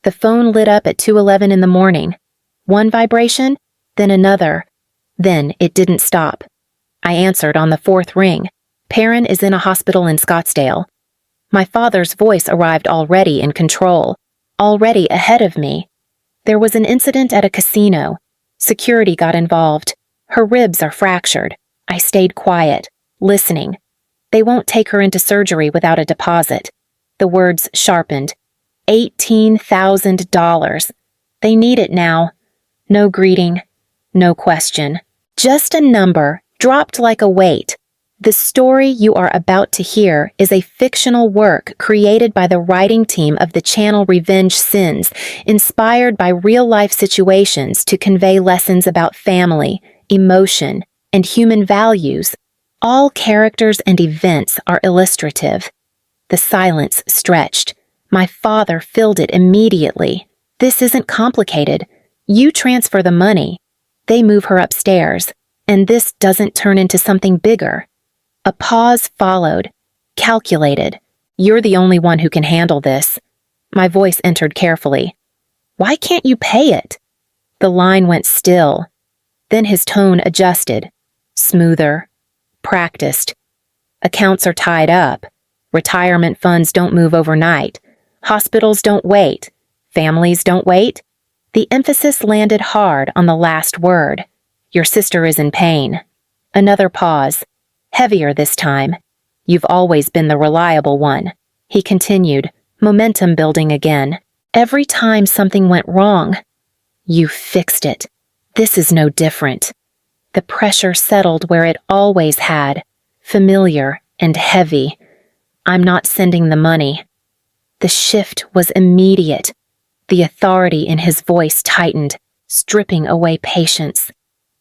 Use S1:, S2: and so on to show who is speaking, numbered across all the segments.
S1: The phone lit up at 2:11 in the morning. One vibration, then another. Then it didn't stop. I answered on the fourth ring. Perrin is in a hospital in Scottsdale. My father's voice arrived already in control, already ahead of me. There was an incident at a casino. Security got involved. Her ribs are fractured. I stayed quiet, listening. They won't take her into surgery without a deposit. The words sharpened. $18,000. They need it now. No greeting, no question. Just a number, dropped like a weight. The story you are about to hear is a fictional work created by the writing team of the channel Revenge Sins, inspired by real-life situations to convey lessons about family, emotion, and human values. All characters and events are illustrative. The silence stretched. My father filled it immediately. This isn't complicated. You transfer the money. They move her upstairs, and this doesn't turn into something bigger. A pause followed, calculated. You're the only one who can handle this. My voice entered carefully. Why can't you pay it? The line went still. Then his tone adjusted. Smoother. Practiced. Accounts are tied up. Retirement funds don't move overnight. Hospitals don't wait. Families don't wait. The emphasis landed hard on the last word. Your sister is in pain. Another pause. Heavier this time. You've always been the reliable one. He continued, momentum building again. Every time something went wrong, you fixed it. This is no different. The pressure settled where it always had, familiar and heavy. I'm not sending the money. The shift was immediate. The authority in his voice tightened, stripping away patience.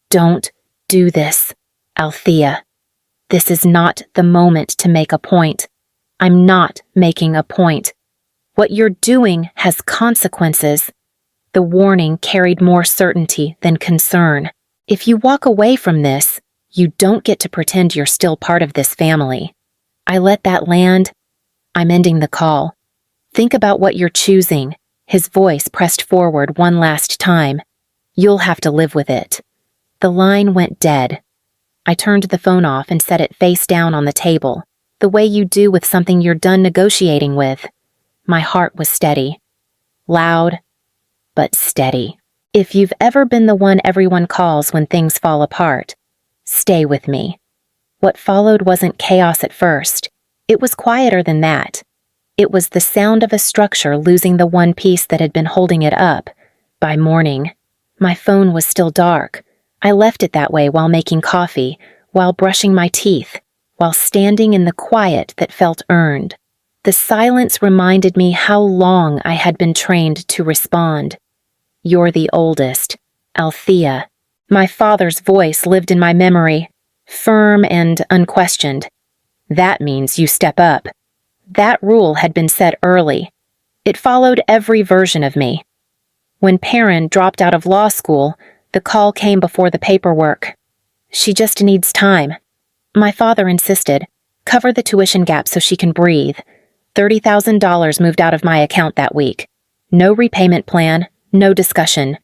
S1: Don't do this, Althea. This is not the moment to make a point. I'm not making a point. What you're doing has consequences. The warning carried more certainty than concern. If you walk away from this, you don't get to pretend you're still part of this family. I let that land. I'm ending the call. Think about what you're choosing. His voice pressed forward one last time. You'll have to live with it. The line went dead. I turned the phone off and set it face down on the table, the way you do with something you're done negotiating with. My heart was steady. Loud, but steady. If you've ever been the one everyone calls when things fall apart, stay with me. What followed wasn't chaos at first. It was quieter than that. It was the sound of a structure losing the one piece that had been holding it up. By morning, my phone was still dark. I left it that way while making coffee, while brushing my teeth, while standing in the quiet that felt earned. The silence reminded me how long I had been trained to respond. You're the oldest, Althea. My father's voice lived in my memory, firm and unquestioned. That means you step up. That rule had been set early. It followed every version of me. When Perrin dropped out of law school, the call came before the paperwork. She just needs time. My father insisted. Cover the tuition gap so she can breathe. $30,000 moved out of my account that week. No repayment plan, no discussion.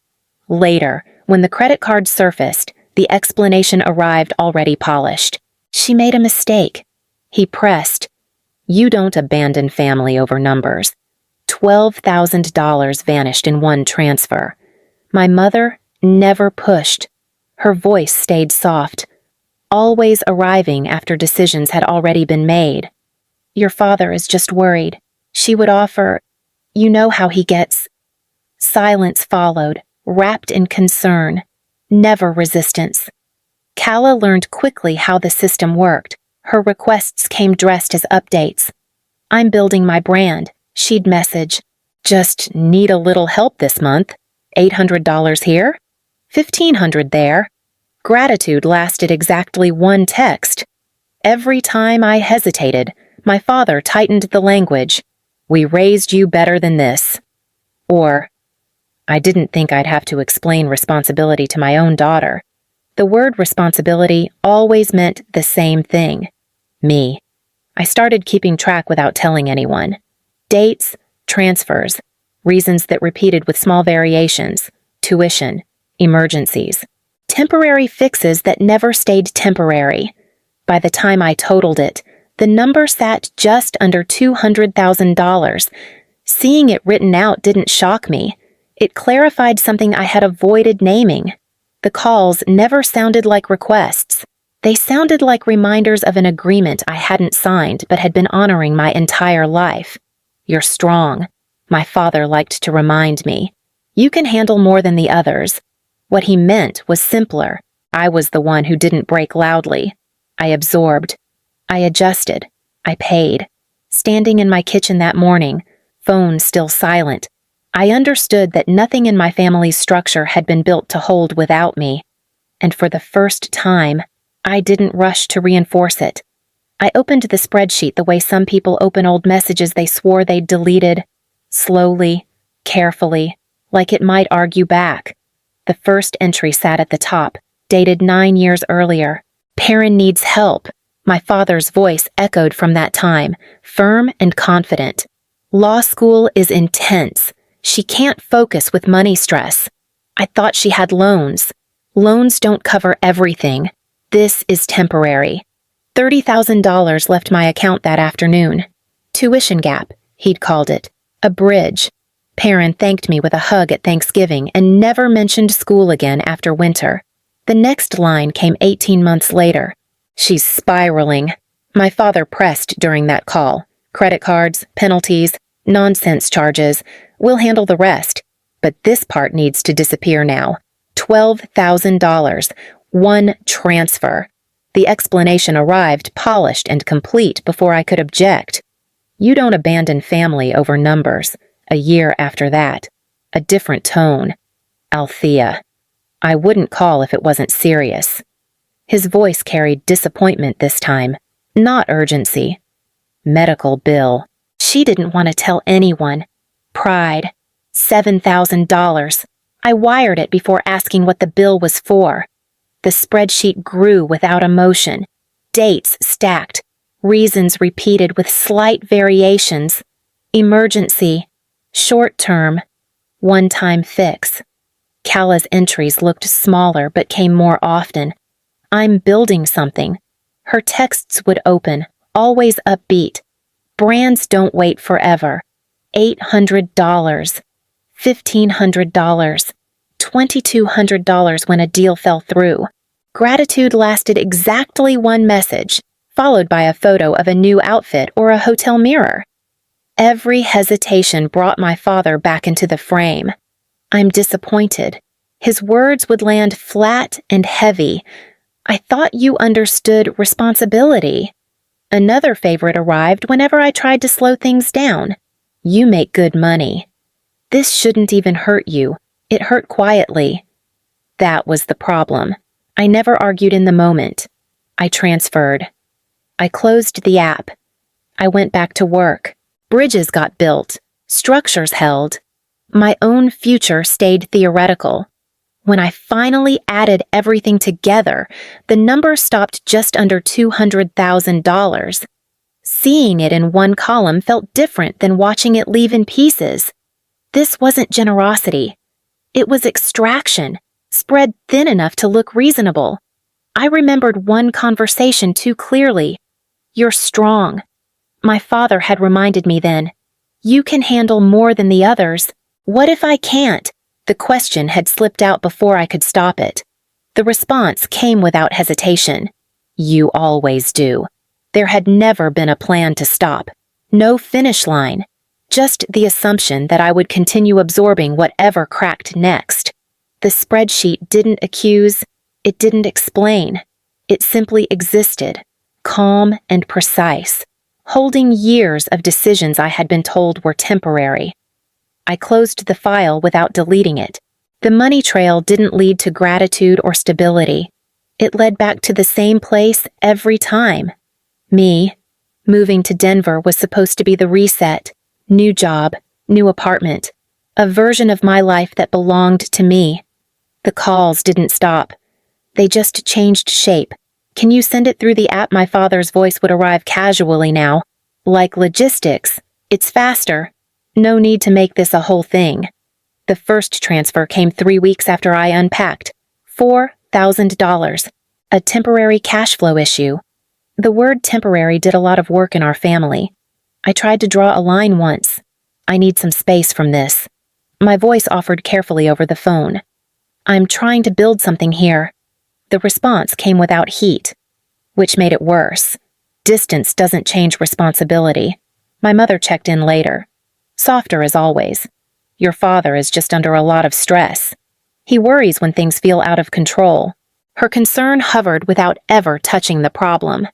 S1: Later, when the credit card surfaced, the explanation arrived already polished. She made a mistake. He pressed. You don't abandon family over numbers. $12,000 vanished in one transfer. My mother never pushed. Her voice stayed soft, always arriving after decisions had already been made. Your father is just worried. She would offer, you know how he gets. Silence followed, wrapped in concern, never resistance. Calla learned quickly how the system worked. Her requests came dressed as updates. I'm building my brand, she'd message. Just need a little help this month. $800 here, $1,500 there. Gratitude lasted exactly one text. Every time I hesitated, my father tightened the language. We raised you better than this. Or, I didn't think I'd have to explain responsibility to my own daughter. The word responsibility always meant the same thing. Me. I started keeping track without telling anyone. Dates, transfers, reasons that repeated with small variations, tuition, emergencies, temporary fixes that never stayed temporary. By the time I totaled it, the number sat just under $200,000. Seeing it written out didn't shock me. It clarified something I had avoided naming. The calls never sounded like requests. They sounded like reminders of an agreement I hadn't signed but had been honoring my entire life. "You're strong," my father liked to remind me. "You can handle more than the others." What he meant was simpler. I was the one who didn't break loudly. I absorbed. I adjusted. I paid. Standing in my kitchen that morning, phone still silent, I understood that nothing in my family's structure had been built to hold without me. And for the first time, I didn't rush to reinforce it. I opened the spreadsheet the way some people open old messages they swore they'd deleted, slowly, carefully, like it might argue back. The first entry sat at the top, dated 9 years earlier. "Perrin needs help." My father's voice echoed from that time, firm and confident. "Law school is intense. She can't focus with money stress." I thought she had loans. Loans don't cover everything. This is temporary. $30,000 left my account that afternoon. Tuition gap, he'd called it. A bridge. Perrin thanked me with a hug at Thanksgiving and never mentioned school again after winter. The next line came 18 months later. "She's spiraling." My father pressed during that call. "Credit cards, penalties, nonsense charges. We'll handle the rest. But this part needs to disappear now. $12,000. One transfer." The explanation arrived polished and complete before I could object. "You don't abandon family over numbers." A year after that. A different tone. "Althea. I wouldn't call if it wasn't serious." His voice carried disappointment this time, not urgency. "Medical bill." She didn't want to tell anyone. Pride. $7,000. I wired it before asking what the bill was for. The spreadsheet grew without emotion. Dates stacked. Reasons repeated with slight variations. Emergency. Short term. One-time fix. Kalla's entries looked smaller but came more often. "I'm building something." Her texts would open, always upbeat. "Brands don't wait forever." $800. $1,500. $2,200 when a deal fell through. Gratitude lasted exactly one message, followed by a photo of a new outfit or a hotel mirror. Every hesitation brought my father back into the frame. "I'm disappointed." His words would land flat and heavy. "I thought you understood responsibility." Another favorite arrived whenever I tried to slow things down. "You make good money." "This shouldn't even hurt you. It hurt quietly." That was the problem. I never argued in the moment. I transferred. I closed the app. I went back to work. Bridges got built. Structures held. My own future stayed theoretical. When I finally added everything together, the number stopped just under $200,000. Seeing it in one column felt different than watching it leave in pieces. This wasn't generosity. It was extraction, spread thin enough to look reasonable. I remembered one conversation too clearly. "You're strong." My father had reminded me then. "You can handle more than the others." What if I can't? The question had slipped out before I could stop it. The response came without hesitation. "You always do." There had never been a plan to stop. No finish line. Just the assumption that I would continue absorbing whatever cracked next. The spreadsheet didn't accuse, it didn't explain. It simply existed, calm and precise, holding years of decisions I had been told were temporary. I closed the file without deleting it. The money trail didn't lead to gratitude or stability. It led back to the same place every time. Me. Moving to Denver was supposed to be the reset. New job, new apartment. A version of my life that belonged to me. The calls didn't stop. They just changed shape. "Can you send it through the app?" My father's voice would arrive casually now. "Like logistics. It's faster." No need to make this a whole thing. The first transfer came 3 weeks after I unpacked. $4,000. A temporary cash flow issue. The word temporary did a lot of work in our family. I tried to draw a line once. I need some space from this. My voice offered carefully over the phone. I'm trying to build something here. The response came without heat, which made it worse. Distance doesn't change responsibility. My mother checked in later. Softer as always. Your father is just under a lot of stress. He worries when things feel out of control. Her concern hovered without ever touching the problem.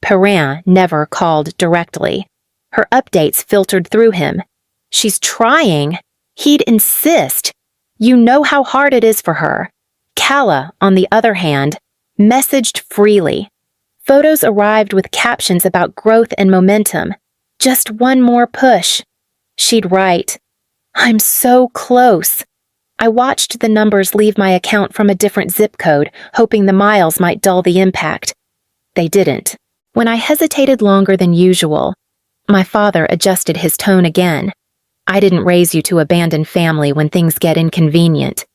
S1: Perrin never called directly. Her updates filtered through him. She's trying. He'd insist. You know how hard it is for her. Calla, on the other hand, messaged freely. Photos arrived with captions about growth and momentum. Just one more push. She'd write, I'm so close. I watched the numbers leave my account from a different zip code, hoping the miles might dull the impact. They didn't. When I hesitated longer than usual, my father adjusted his tone again. I didn't raise you to abandon family when things get inconvenient.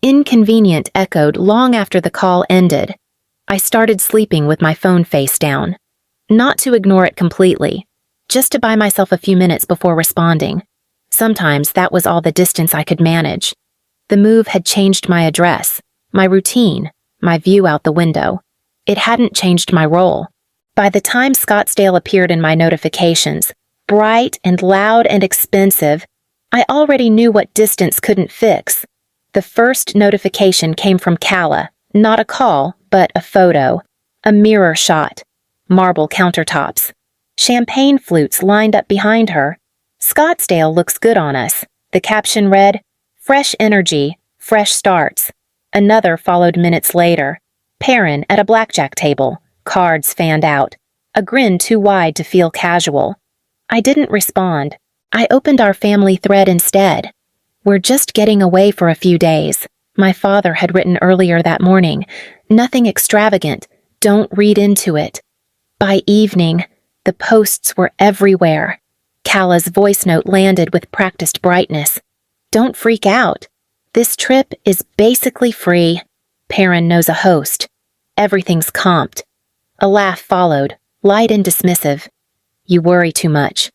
S1: Inconvenient echoed long after the call ended. I started sleeping with my phone face down. Not to ignore it completely, just to buy myself a few minutes before responding. Sometimes that was all the distance I could manage. The move had changed my address, my routine, my view out the window. It hadn't changed my role. By the time Scottsdale appeared in my notifications, bright and loud and expensive, I already knew what distance couldn't fix. The first notification came from Calla, not a call, but a photo. A mirror shot. Marble countertops. Champagne flutes lined up behind her. Scottsdale looks good on us. The caption read, Fresh energy, fresh starts. Another followed minutes later. Perrin at a blackjack table. Cards fanned out. A grin too wide to feel casual. I didn't respond. I opened our family thread instead. We're just getting away for a few days. My father had written earlier that morning. Nothing extravagant. Don't read into it. By evening, the posts were everywhere. Calla's voice note landed with practiced brightness. Don't freak out. This trip is basically free. Perrin knows a host. Everything's comped. A laugh followed, light and dismissive. You worry too much.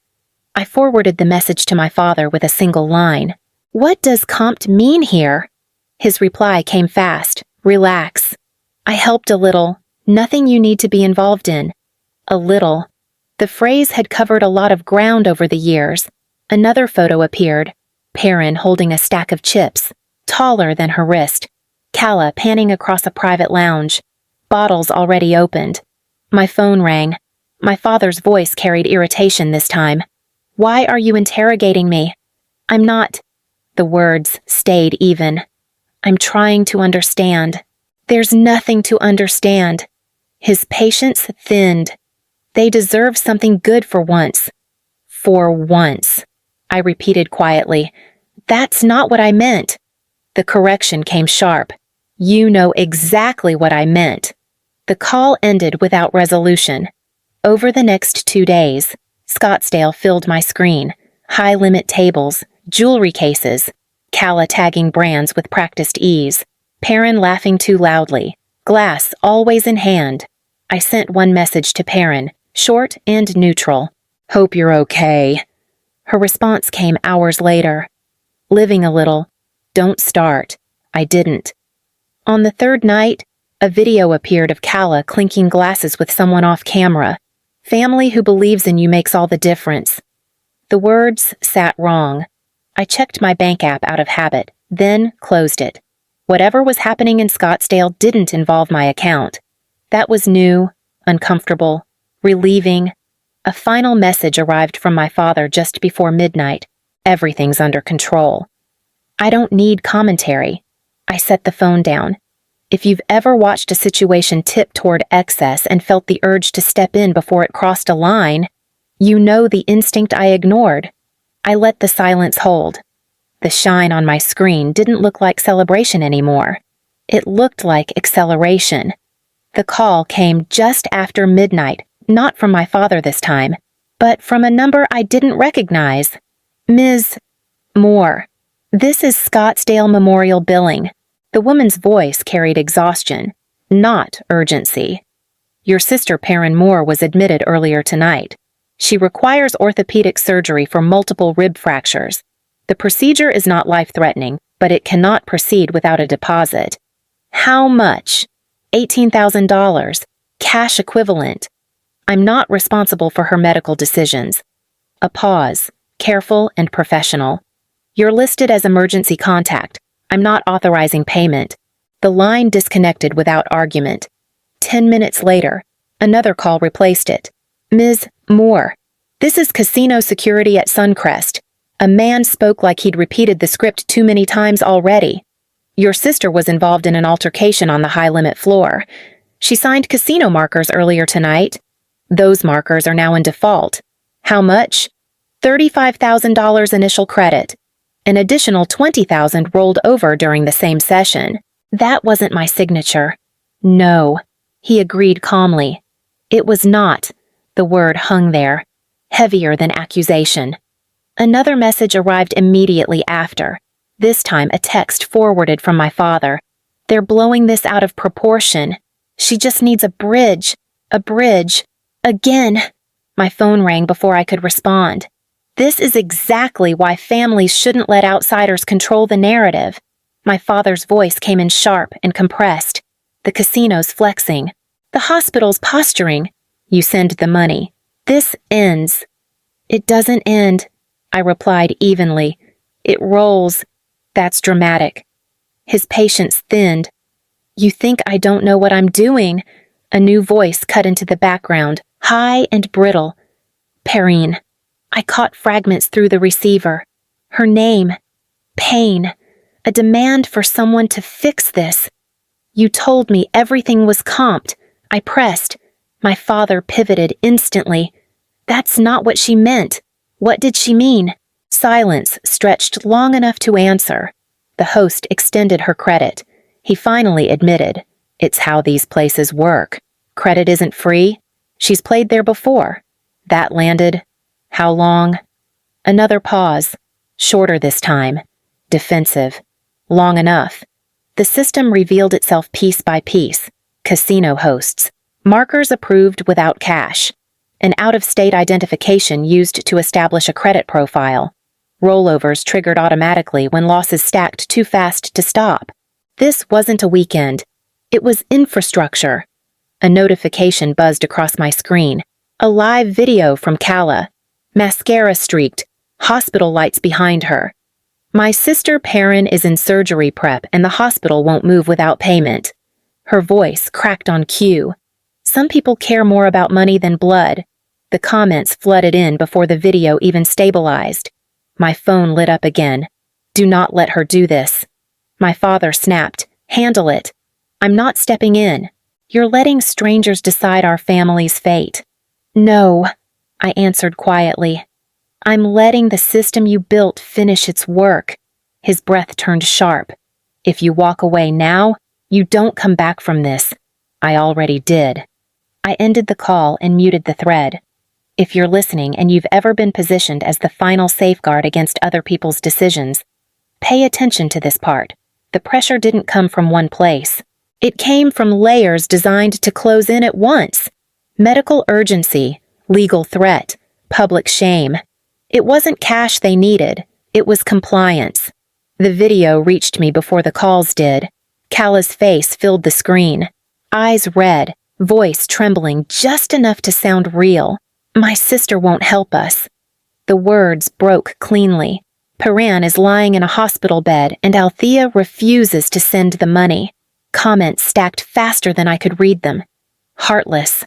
S1: I forwarded the message to my father with a single line. What does comped mean here? His reply came fast. Relax. I helped a little. Nothing you need to be involved in. A little. The phrase had covered a lot of ground over the years. Another photo appeared. Perrin holding a stack of chips, taller than her wrist. Calla panning across a private lounge. Bottles already opened. My phone rang. My father's voice carried irritation this time. Why are you interrogating me? I'm not. The words stayed even. I'm trying to understand. There's nothing to understand. His patience thinned. They deserve something good for once. For once. I repeated quietly. That's not what I meant. The correction came sharp. You know exactly what I meant. The call ended without resolution. Over the next 2 days, Scottsdale filled my screen. High-limit tables, jewelry cases, Calla tagging brands with practiced ease, Perrin laughing too loudly, glass always in hand. I sent one message to Perrin, short and neutral. Hope you're okay. Her response came hours later. Living a little. Don't start. I didn't. On the third night, a video appeared of Calla clinking glasses with someone off camera. Family who believes in you makes all the difference. The words sat wrong. I checked my bank app out of habit, then closed it. Whatever was happening in Scottsdale didn't involve my account. That was new, uncomfortable, relieving. A final message arrived from my father just before midnight. Everything's under control. I don't need commentary. I set the phone down. If you've ever watched a situation tip toward excess and felt the urge to step in before it crossed a line, you know the instinct I ignored. I let the silence hold. The shine on my screen didn't look like celebration anymore. It looked like acceleration. The call came just after midnight, not from my father this time, but from a number I didn't recognize. Ms. Moore, this is Scottsdale Memorial Billing. The woman's voice carried exhaustion, not urgency. Your sister, Perrin Moore, was admitted earlier tonight. She requires orthopedic surgery for multiple rib fractures. The procedure is not life-threatening, but it cannot proceed without a deposit. How much? $18,000. Cash equivalent. I'm not responsible for her medical decisions. A pause, careful and professional. You're listed as emergency contact. I'm not authorizing payment. The line disconnected without argument. 10 minutes later, another call replaced it. Ms. Moore, this is casino security at Suncrest. A man spoke like he'd repeated the script too many times already. Your sister was involved in an altercation on the high-limit floor. She signed casino markers earlier tonight. Those markers are now in default. How much? $35,000 initial credit. An additional $20,000 rolled over during the same session. That wasn't my signature. No, he agreed calmly. It was not. The word hung there, heavier than accusation. Another message arrived immediately after, this time a text forwarded from my father. They're blowing this out of proportion. She just needs a bridge. A bridge. Again. My phone rang before I could respond. This is exactly why families shouldn't let outsiders control the narrative. My father's voice came in sharp and compressed. The casino's flexing. The hospital's posturing. You send the money. This ends. It doesn't end, I replied evenly. It rolls. That's dramatic. His patience thinned. You think I don't know what I'm doing? A new voice cut into the background, high and brittle. Perrine. I caught fragments through the receiver. Her name. Pain. A demand for someone to fix this. You told me everything was comped. I pressed. My father pivoted instantly. That's not what she meant. What did she mean? Silence stretched long enough to answer. The host extended her credit. He finally admitted, it's how these places work. Credit isn't free. She's played there before. That landed. How long? Another pause. Shorter this time. Defensive. Long enough. The system revealed itself piece by piece. Casino hosts. Markers approved without cash. An out-of-state identification used to establish a credit profile. Rollovers triggered automatically when losses stacked too fast to stop. This wasn't a weekend. It was infrastructure. A notification buzzed across my screen. A live video from Calla. Mascara streaked. Hospital lights behind her. My sister Perrin is in surgery prep and the hospital won't move without payment. Her voice cracked on cue. Some people care more about money than blood. The comments flooded in before the video even stabilized. My phone lit up again. Do not let her do this. My father snapped. Handle it. I'm not stepping in. You're letting strangers decide our family's fate. No, I answered quietly. I'm letting the system you built finish its work. His breath turned sharp. If you walk away now, you don't come back from this. I already did. I ended the call and muted the thread. If you're listening and you've ever been positioned as the final safeguard against other people's decisions, pay attention to this part. The pressure didn't come from one place. It came from layers designed to close in at once. Medical urgency, legal threat, public shame. It wasn't cash they needed. It was compliance. The video reached me before the calls did. Calla's face filled the screen. Eyes red, voice trembling just enough to sound real. My sister won't help us. The words broke cleanly. Perrin is lying in a hospital bed and Althea refuses to send the money. Comments stacked faster than I could read them. Heartless.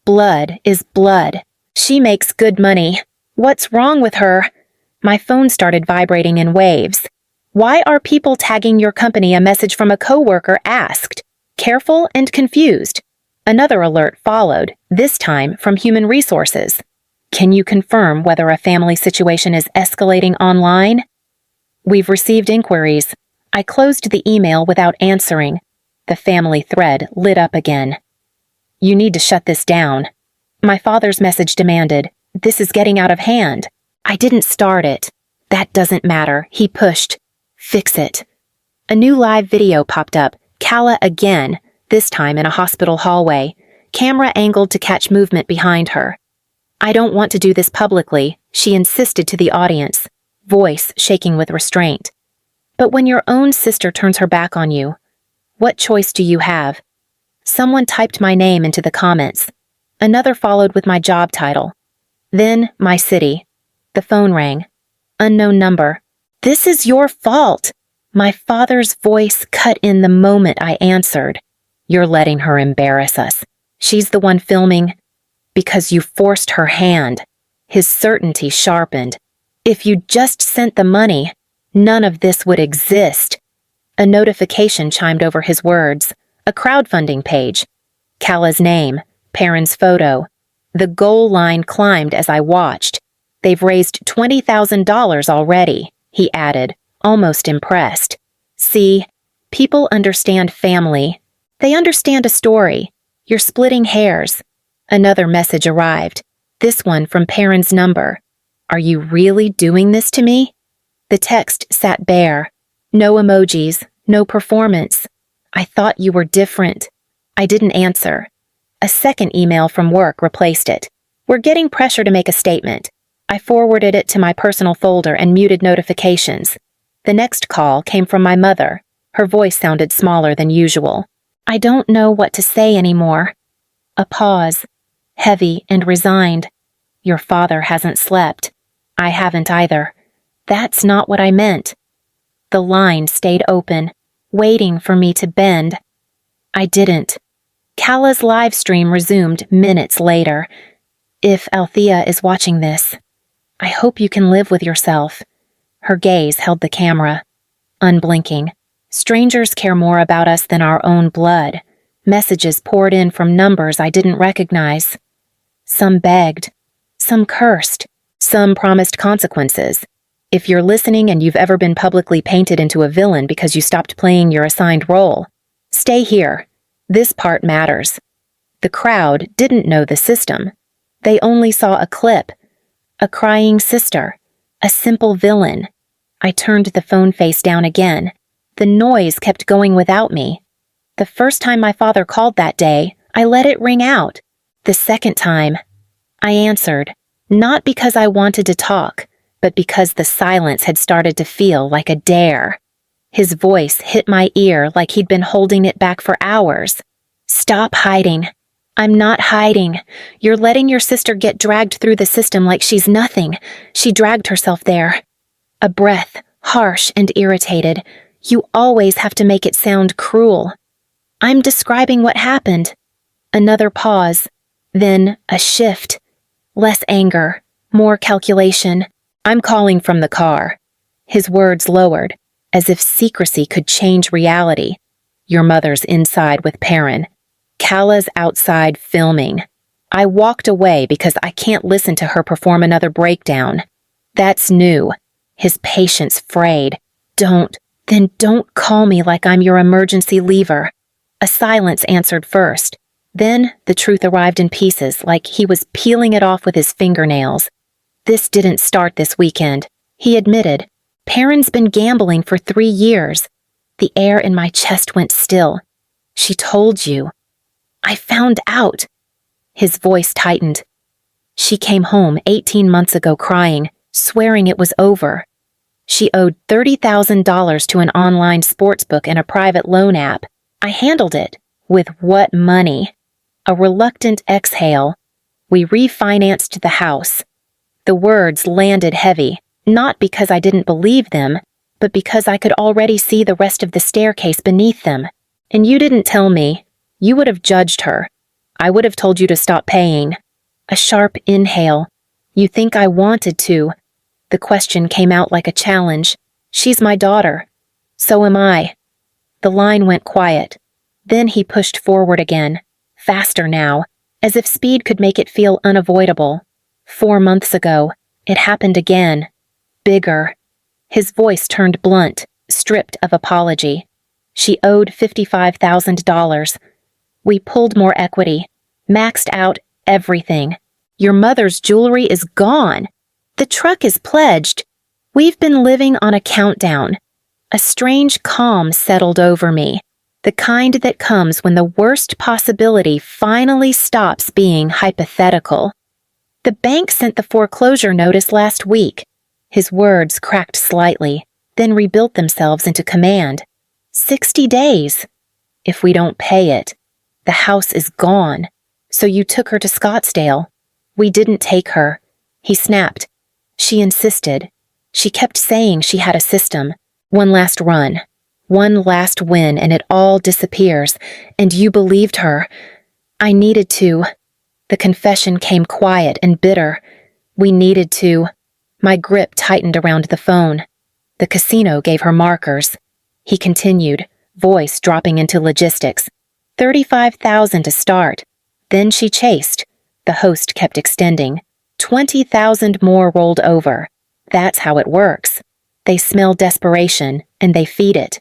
S1: Blood is blood. She makes good money. What's wrong with her? My phone started vibrating in waves. Why are people tagging your company? A message from a coworker asked. Careful and confused. Another alert followed, this time from Human Resources. Can you confirm whether a family situation is escalating online? We've received inquiries. I closed the email without answering. The family thread lit up again. You need to shut this down. My father's message demanded. This is getting out of hand. I didn't start it. That doesn't matter, he pushed. Fix it. A new live video popped up, Calla again, this time in a hospital hallway, camera angled to catch movement behind her. I don't want to do this publicly, she insisted to the audience, voice shaking with restraint. But when your own sister turns her back on you, what choice do you have? Someone typed my name into the comments. Another followed with my job title. Then, my city. The phone rang. Unknown number. This is your fault. My father's voice cut in the moment I answered. You're letting her embarrass us. She's the one filming. Because you forced her hand. His certainty sharpened. If you just sent the money, none of this would exist. A notification chimed over his words. A crowdfunding page. Calla's name. Perrin's photo. The goal line climbed as I watched. They've raised $20,000 already, he added, almost impressed. See, people understand family. They understand a story. You're splitting hairs. Another message arrived. This one from Perrin's number. Are you really doing this to me? The text sat bare. No emojis, no performance. I thought you were different. I didn't answer. A second email from work replaced it. We're getting pressure to make a statement. I forwarded it to my personal folder and muted notifications. The next call came from my mother. Her voice sounded smaller than usual. I don't know what to say anymore. A pause, heavy and resigned. Your father hasn't slept. I haven't either. That's not what I meant. The line stayed open, waiting for me to bend. I didn't. Calla's live stream resumed minutes later. If Althea is watching this, I hope you can live with yourself. Her gaze held the camera. Unblinking. Strangers care more about us than our own blood. Messages poured in from numbers I didn't recognize. Some begged. Some cursed. Some promised consequences. If you're listening and you've ever been publicly painted into a villain because you stopped playing your assigned role, stay here. This part matters. The crowd didn't know the system. They only saw a clip. A crying sister. A simple villain. I turned the phone face down again. The noise kept going without me. The first time my father called that day, I let it ring out. The second time, I answered, not because I wanted to talk, but because the silence had started to feel like a dare. His voice hit my ear like he'd been holding it back for hours. Stop hiding. I'm not hiding. You're letting your sister get dragged through the system like she's nothing. She dragged herself there. A breath, harsh and irritated. You always have to make it sound cruel. I'm describing what happened. Another pause. Then a shift. Less anger. More calculation. I'm calling from the car. His words lowered, as if secrecy could change reality. Your mother's inside with Perrin. Calla's outside filming. I walked away because I can't listen to her perform another breakdown. That's new. His patience frayed. Then don't call me like I'm your emergency lever. A silence answered first. Then the truth arrived in pieces, like he was peeling it off with his fingernails. This didn't start this weekend, he admitted. Perrin's been gambling for 3 years. The air in my chest went still. She told you. I found out. His voice tightened. She came home 18 months ago crying, swearing it was over. She owed $30,000 to an online sportsbook and a private loan app. I handled it. With what money? A reluctant exhale. We refinanced the house. The words landed heavy, not because I didn't believe them, but because I could already see the rest of the staircase beneath them. And you didn't tell me. You would have judged her. I would have told you to stop paying. A sharp inhale. You think I wanted to. The question came out like a challenge. She's my daughter. So am I. The line went quiet. Then he pushed forward again. Faster now, as if speed could make it feel unavoidable. 4 months ago, it happened again. Bigger. His voice turned blunt, stripped of apology. She owed $55,000. We pulled more equity, maxed out everything. Your mother's jewelry is gone. The truck is pledged. We've been living on a countdown. A strange calm settled over me, the kind that comes when the worst possibility finally stops being hypothetical. The bank sent the foreclosure notice last week. His words cracked slightly, then rebuilt themselves into command. 60 days. If we don't pay it, the house is gone. So you took her to Scottsdale. We didn't take her. He snapped. She insisted. She kept saying she had a system. One last run. One last win and it all disappears. And you believed her. I needed to. The confession came quiet and bitter. We needed to. My grip tightened around the phone. The casino gave her markers. He continued, voice dropping into logistics. 35,000 to start. Then she chased. The host kept extending. 20,000 more rolled over. That's how it works. They smell desperation, and they feed it.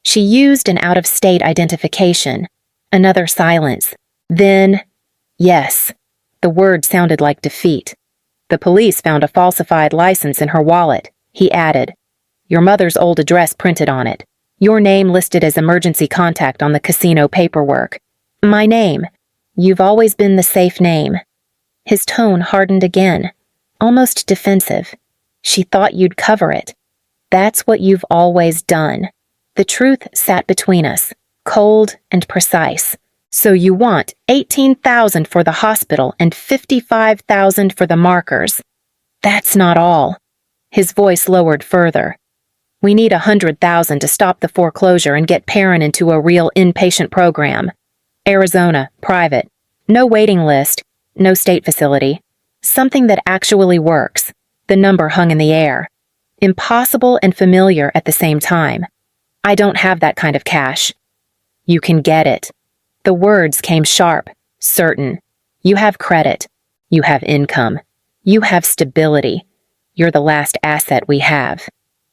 S1: She used an out-of-state identification. Another silence. Then, yes. The word sounded like defeat. The police found a falsified license in her wallet, he added. Your mother's old address printed on it. Your name listed as emergency contact on the casino paperwork. My name. You've always been the safe name. His tone hardened again, almost defensive. She thought you'd cover it. That's what you've always done. The truth sat between us, cold and precise. So you want 18,000 for the hospital and 55,000 for the markers. That's not all. His voice lowered further. We need 100,000 to stop the foreclosure and get Perrin into a real inpatient program. Arizona, private. No waiting list, no state facility. Something that actually works. The number hung in the air. Impossible and familiar at the same time. I don't have that kind of cash. You can get it. The words came sharp, certain. You have credit. You have income. You have stability. You're the last asset we have.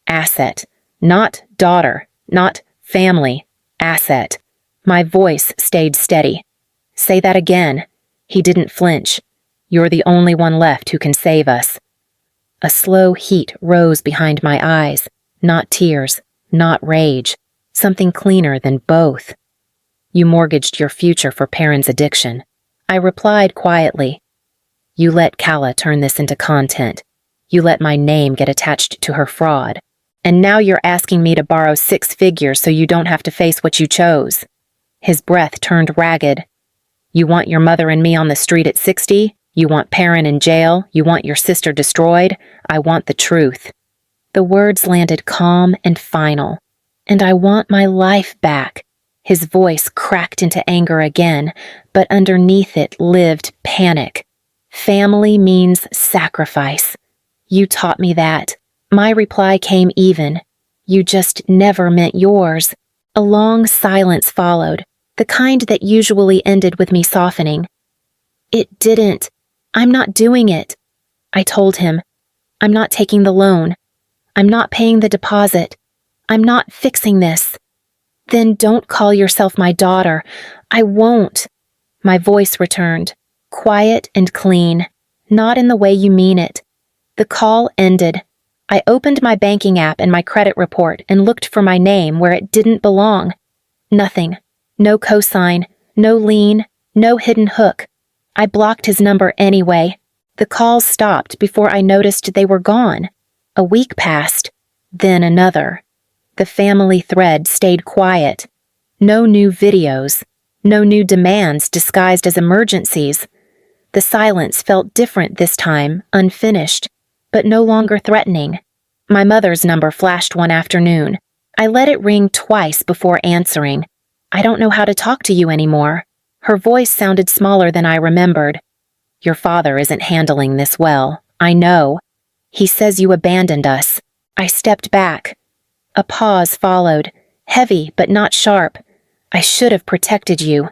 S1: Asset. Not daughter. Not family. Asset. My voice stayed steady. Say that again. He didn't flinch. You're the only one left who can save us. A slow heat rose behind my eyes. Not tears. Not rage. Something cleaner than both. You mortgaged your future for Perrin's addiction. I replied quietly. You let Kala turn this into content. You let my name get attached to her fraud. And now you're asking me to borrow 6 figures so you don't have to face what you chose. His breath turned ragged. You want your mother and me on the street at 60? You want Perrin in jail? You want your sister destroyed? I want the truth. The words landed calm and final. And I want my life back. His voice cracked into anger again, but underneath it lived panic. Family means sacrifice. You taught me that. My reply came even. You just never meant yours. A long silence followed, the kind that usually ended with me softening. It didn't. I'm not doing it. I told him. I'm not taking the loan. I'm not paying the deposit. I'm not fixing this. Then don't call yourself my daughter. I won't. My voice returned, quiet and clean, not in the way you mean it. The call ended. I opened my banking app and my credit report and looked for my name where it didn't belong. Nothing. No cosign, no lien, no hidden hook. I blocked his number anyway. The calls stopped before I noticed they were gone. A week passed, then another. The family thread stayed quiet. No new videos, no new demands disguised as emergencies. The silence felt different this time, unfinished, but no longer threatening. My mother's number flashed one afternoon. I let it ring twice before answering. I don't know how to talk to you anymore. Her voice sounded smaller than I remembered. Your father isn't handling this well, I know. He says you abandoned us. I stepped back. A pause followed, heavy but not sharp. I should have protected you.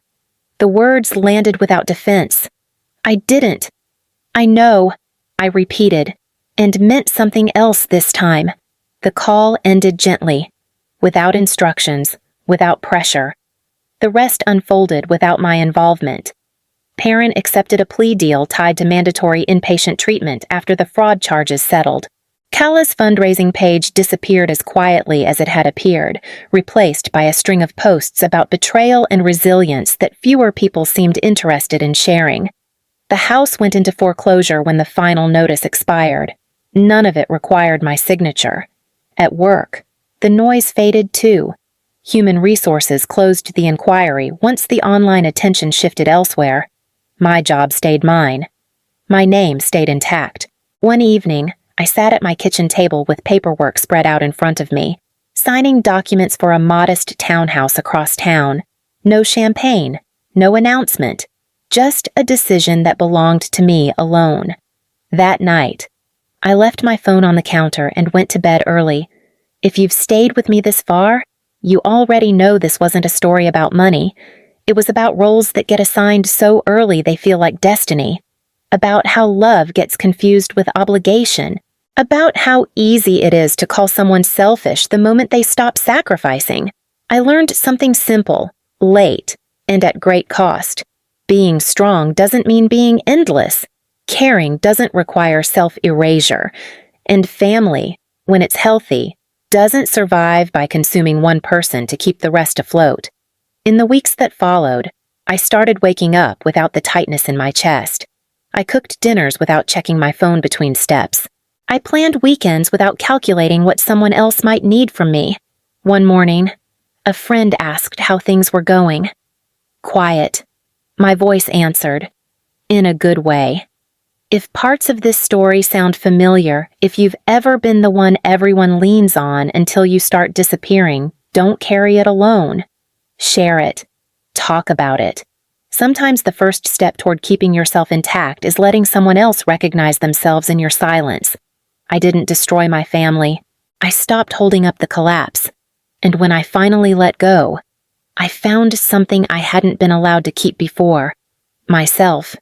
S1: The words landed without defense. I didn't. I know, I repeated, and meant something else this time. The call ended gently, without instructions, without pressure. The rest unfolded without my involvement. Perrin accepted a plea deal tied to mandatory inpatient treatment after the fraud charges settled. Calla's fundraising page disappeared as quietly as it had appeared, replaced by a string of posts about betrayal and resilience that fewer people seemed interested in sharing. The house went into foreclosure when the final notice expired. None of it required my signature. At work, the noise faded too. Human Resources closed the inquiry once the online attention shifted elsewhere. My job stayed mine. My name stayed intact. One evening, I sat at my kitchen table with paperwork spread out in front of me, signing documents for a modest townhouse across town. No champagne, no announcement, just a decision that belonged to me alone. That night, I left my phone on the counter and went to bed early. If you've stayed with me this far, you already know this wasn't a story about money. It was about roles that get assigned so early they feel like destiny. About how love gets confused with obligation. About how easy it is to call someone selfish the moment they stop sacrificing. I learned something simple, late, and at great cost. Being strong doesn't mean being endless. Caring doesn't require self-erasure. And family, when it's healthy, doesn't survive by consuming one person to keep the rest afloat. In the weeks that followed, I started waking up without the tightness in my chest. I cooked dinners without checking my phone between steps. I planned weekends without calculating what someone else might need from me. One morning, a friend asked how things were going. Quiet. My voice answered, in a good way. If parts of this story sound familiar, if you've ever been the one everyone leans on until you start disappearing, don't carry it alone. Share it. Talk about it. Sometimes the first step toward keeping yourself intact is letting someone else recognize themselves in your silence. I didn't destroy my family. I stopped holding up the collapse. And when I finally let go, I found something I hadn't been allowed to keep before. Myself.